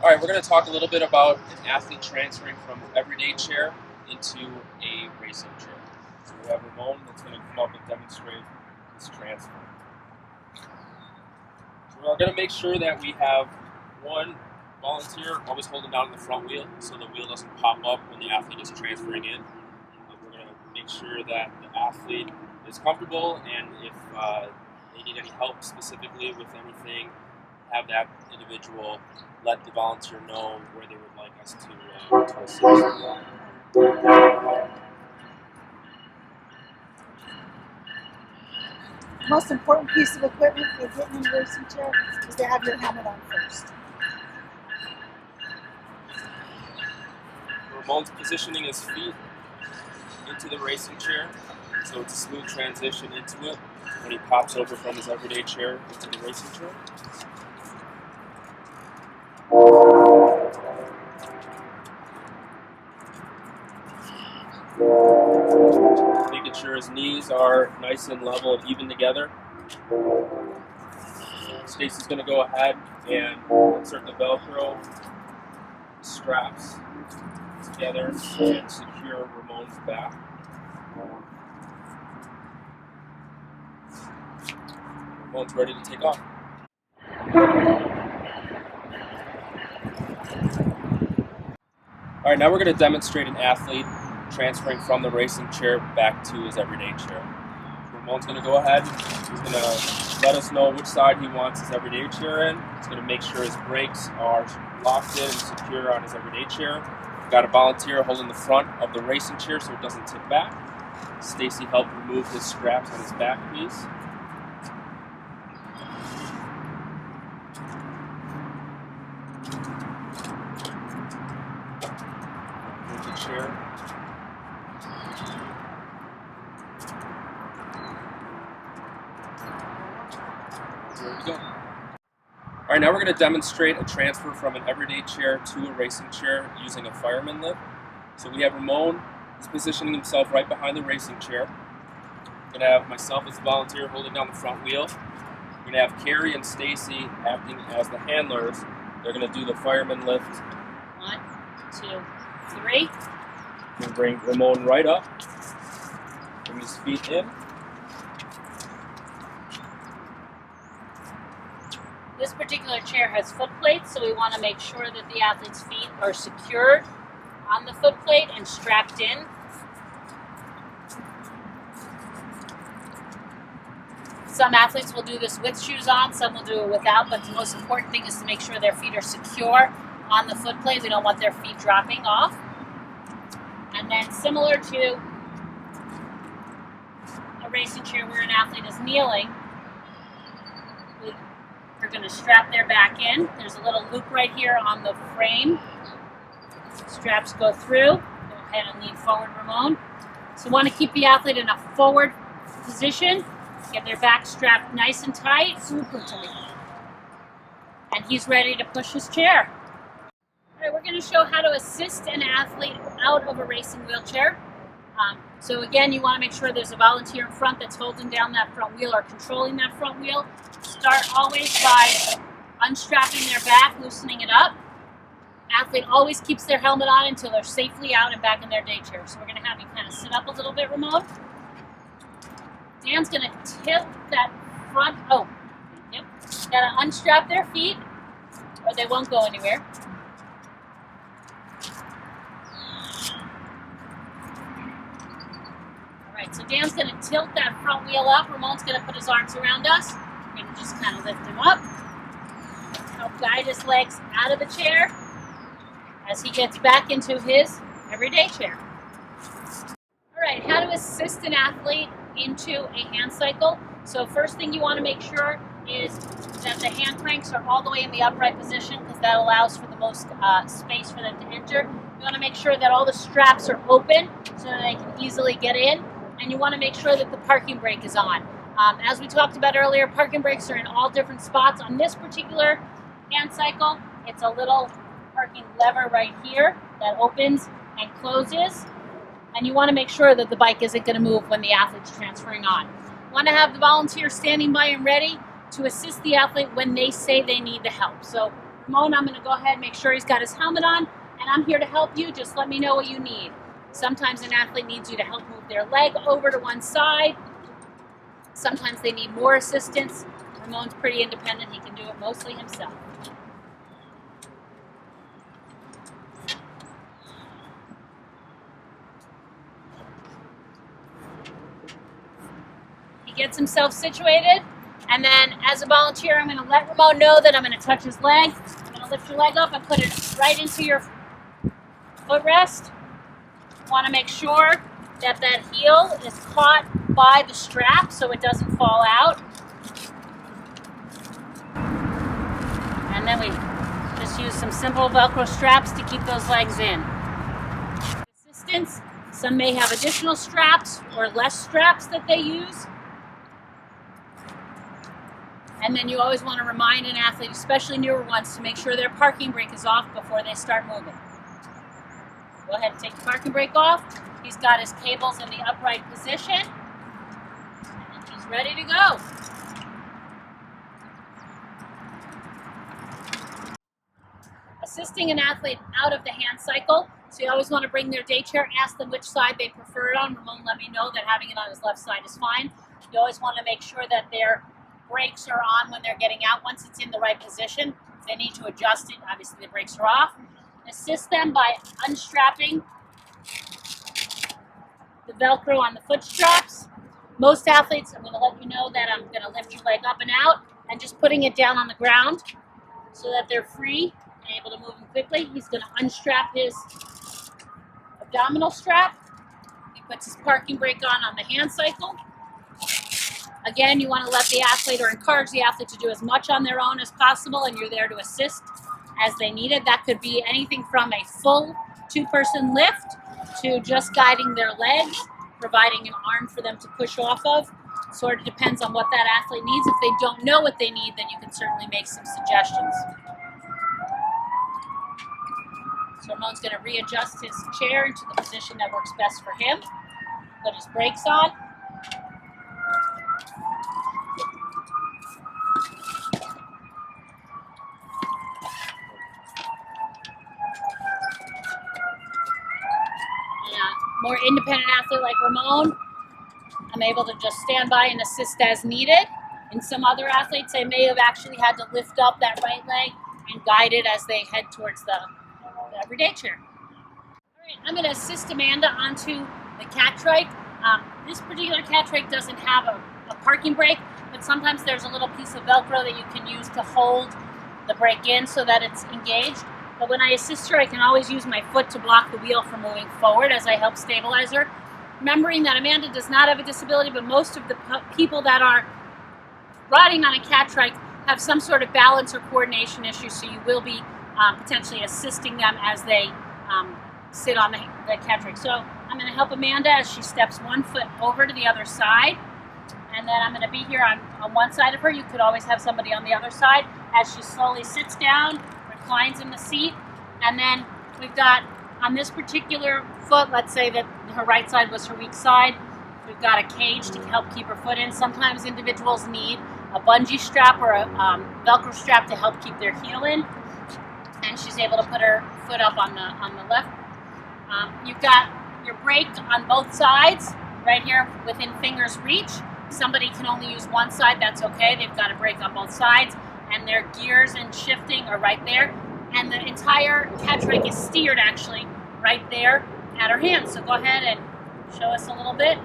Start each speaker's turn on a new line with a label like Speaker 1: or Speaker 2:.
Speaker 1: All right, we're going to talk a little bit about an athlete transferring from an everyday chair into a racing chair. So we have Ramon that's going to come up and demonstrate this transfer. So we're going to make sure that we have one volunteer always holding down the front wheel so the wheel doesn't pop up when the athlete is transferring in. We're going to make sure that the athlete is comfortable, and if they need any help specifically with anything, have that individual let the volunteer know where they would like us to assist.
Speaker 2: The most important piece of equipment for getting in a racing chair is to have your helmet on first.
Speaker 1: Ramon's positioning his feet into the racing chair, so it's a smooth transition into it when he pops over from his everyday chair into the racing chair. Making sure his knees are nice and level and even together. Stacy's going to go ahead and insert the Velcro straps together and secure Ramon's back. Ramon's ready to take off. All right, now we're going to demonstrate an athlete transferring from the racing chair back to his everyday chair. So Ramon's going to go ahead. He's going to let us know which side he wants his everyday chair in. He's going to make sure his brakes are locked in and secure on his everyday chair. We've got a volunteer holding the front of the racing chair so it doesn't tip back. Stacy helped remove his straps on his back piece. Move the chair. There we go. All right, now we're going to demonstrate a transfer from an everyday chair to a racing chair using a fireman lift. So we have Ramon, who's positioning himself right behind the racing chair. We're going to have myself as the volunteer holding down the front wheel. We're going to have Carrie and Stacy acting as the handlers. They're going to do the fireman lift.
Speaker 3: 1, 2, 3.
Speaker 1: And bring Ramon right up. Bring his feet in.
Speaker 3: This particular chair has foot plates, so we want to make sure that the athlete's feet are secured on the foot plate and strapped in. Some athletes will do this with shoes on, some will do it without, but the most important thing is to make sure their feet are secure on the foot plate. We don't want their feet dropping off. And then similar to a racing chair where an athlete is kneeling, we're going to strap their back in. There's a little loop right here on the frame. Straps go through. Go ahead and lean forward, Ramon. So we want to keep the athlete in a forward position. Get their back strapped nice and tight. Super tight. And he's ready to push his chair. All right, we're going to show how to assist an athlete out of a racing wheelchair. So again, you want to make sure there's a volunteer in front that's holding down that front wheel or controlling that front wheel. Start always by unstrapping their back, loosening it up. Athlete always keeps their helmet on until they're safely out and back in their day chair. So we're going to have you kind of sit up a little bit, Ramon. Dan's going to tilt that front. Oh, yep. Got to unstrap their feet or they won't go anywhere. Alright, so Dan's going to tilt that front wheel up. Ramon's going to put his arms around us. We're going to just kind of lift him up. Help guide his legs out of the chair as he gets back into his everyday chair. Alright, how to assist an athlete into a hand cycle. So first thing you want to make sure is that the hand cranks are all the way in the upright position because that allows for the most space for them to enter. You want to make sure that all the straps are open so that they can easily get in. And you want to make sure that the parking brake is on. As we talked about earlier, parking brakes are in all different spots. On this particular hand cycle, it's a little parking lever right here that opens and closes. And you want to make sure that the bike isn't going to move when the athlete's transferring on. You want to have the volunteer standing by and ready to assist the athlete when they say they need the help. So Ramon, I'm going to go ahead and make sure he's got his helmet on, and I'm here to help you. Just let me know what you need. Sometimes an athlete needs you to help move their leg over to one side. Sometimes they need more assistance. Ramon's pretty independent. He can do it mostly himself. He gets himself situated, and then as a volunteer, I'm going to let Ramon know that I'm going to touch his leg. I'm going to lift your leg up and put it right into your footrest. You want to make sure that that heel is caught by the strap so it doesn't fall out. And then we just use some simple Velcro straps to keep those legs in. Assistance, some may have additional straps or less straps that they use. And then you always want to remind an athlete, especially newer ones, to make sure their parking brake is off before they start moving. Go ahead and take the parking brake off. He's got his cables in the upright position. And he's ready to go. Assisting an athlete out of the hand cycle. So you always want to bring their day chair, ask them which side they prefer it on. Ramon let me know that having it on his left side is fine. You always want to make sure that their brakes are on when they're getting out. Once it's in the right position, if they need to adjust it, obviously the brakes are off. Assist them by unstrapping the Velcro on the foot straps. Most athletes, I'm going to let you know that I'm going to lift your leg up and out and just putting it down on the ground so that they're free and able to move them quickly. He's going to unstrap his abdominal strap. He puts his parking brake on the hand cycle. Again, you want to let the athlete or encourage the athlete to do as much on their own as possible, and you're there to assist as they need it. That could be anything from a full two-person lift to just guiding their legs, providing an arm for them to push off of. Sort of depends on what that athlete needs. If they don't know what they need, then you can certainly make some suggestions. So Ramon's going to readjust his chair into the position that works best for him. Put his brakes on. More independent athlete like Ramon, I'm able to just stand by and assist as needed. In some other athletes, they may have actually had to lift up that right leg and guide it as they head towards the everyday chair. All right, I'm going to assist Amanda onto the Catrike. This particular Catrike doesn't have a parking brake, but sometimes there's a little piece of Velcro that you can use to hold the brake in so that it's engaged. But when I assist her, I can always use my foot to block the wheel from moving forward as I help stabilize her. Remembering that Amanda does not have a disability, but most of the people that are riding on a Catrike have some sort of balance or coordination issue, so you will be potentially assisting them as they sit on the Catrike. So I'm going to help Amanda as she steps one foot over to the other side, and then I'm going to be here on one side of her. You could always have somebody on the other side as she slowly sits down, reclines in the seat, and then we've got on this particular foot, let's say that her right side was her weak side, we've got a cage to help keep her foot in. Sometimes individuals need a bungee strap or a Velcro strap to help keep their heel in, and she's able to put her foot up on the left. You've got your brake on both sides right here within finger's reach. Somebody can only use one side, that's okay. They've got a brake on both sides, and their gears and shifting are right there. And the entire Catrike is steered actually right there at her hand. So go ahead and show us a little bit.